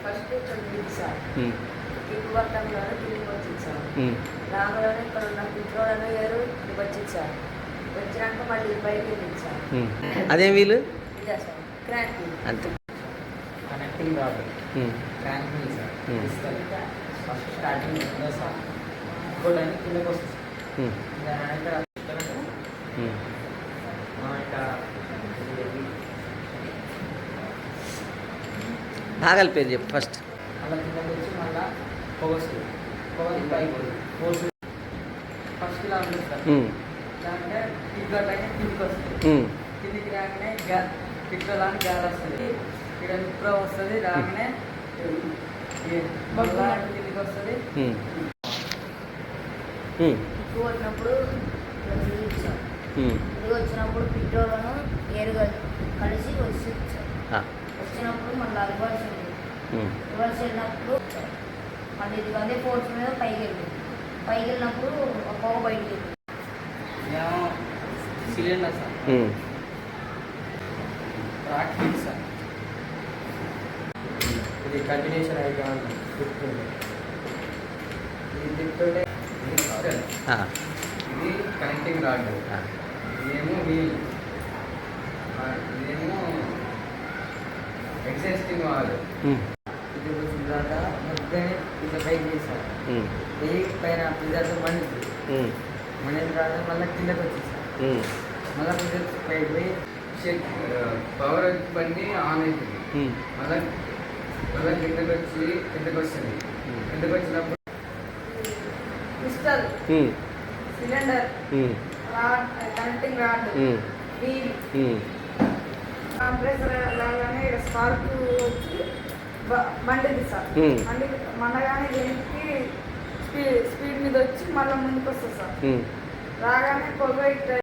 First ఇక్కడ దిగు sir. దిగు పట్టంలో దిగుకి వచ్చింది సార్. రాగానే ఇక్కడ ఉన్న పిట్రోల్ గారు ఇక్కడికి వచ్చింది సార్. వచ్చినాక మళ్ళీ బయటకి వెళ్ళింది సార్. అదేం వీలు ఇదే సార్ క్రాంక్ వీల్. అంతే. Connecting rod crank wheel sir. First starting ఉందో సార్ ఇంకోటి కిందకి వస్తుంది సార్. ఇక్కడ భాగాల పేరు చెప్పు ఫస్ట్. అలా కిందకి వచ్చి మళ్ళీ పొగ వస్తుంది. పొగ పైకి ఫోర్స్ ఫస్ట్ ఇలా ఉంటుంది సార్. దాంట్లో కింద కిందికి వస్తుంది. కిందికి రాగానే పిట్రోల్ అని గాలి వస్తుంది. ఇక్కడ నిప్రో వస్తుంది. రాగానే మళ్ళా కిందికి వస్తుంది. ఎక్కువ వచ్చినప్పుడు ఇది వచ్చినప్పుడు పిట్రోలను ఏరుగా కలిసి వస్తుంది సార్. వచ్చినప్పుడు మళ్ళీ రివర్స్ రివర్స్ వెళ్ళినప్పుడు మళ్ళీ ఇది అదే ఫోర్స్ మీద పైకి వెళ్ళింది. పైకి వెళ్ళినప్పుడు పొగ బయటికి వెళ్ళింది. Cylinder sir. Rock heat sir. ఇది కంటిన్యూషన్ అయితే తిప్పుతుంది. ఇది తిప్పుతుంటే ఇది కనెక్టింగ్ రాడ్. ఇదేమో వీల్. ఇదేమో ఎగ్జాస్టింగ్ వాల్. ఇది వచ్చిన తర్వాత మొత్తం ఇది పైకి చేశారు. ఏ పైన ప్రిజర్వ్ మండింది. మండిన తర్వాత మళ్ళీ కిందకి వచ్చేసారు. మళ్ళీ ప్రిజర్ పైకి పోయి పవర్ బండి ఆన్ అవుతుంది. మళ్ళీ కిందకి వస్తుంది. కిందకి వచ్చినప్పుడు piston cylinder rod connecting rod wheel compressor లాగానే స్పార్క్ వచ్చి మండిది సార్. మండగానే వెనక్కి స్పీడ్ మీద వచ్చి మళ్ళీ ముందుకు వస్తుంది సార్. రాగానే పొగ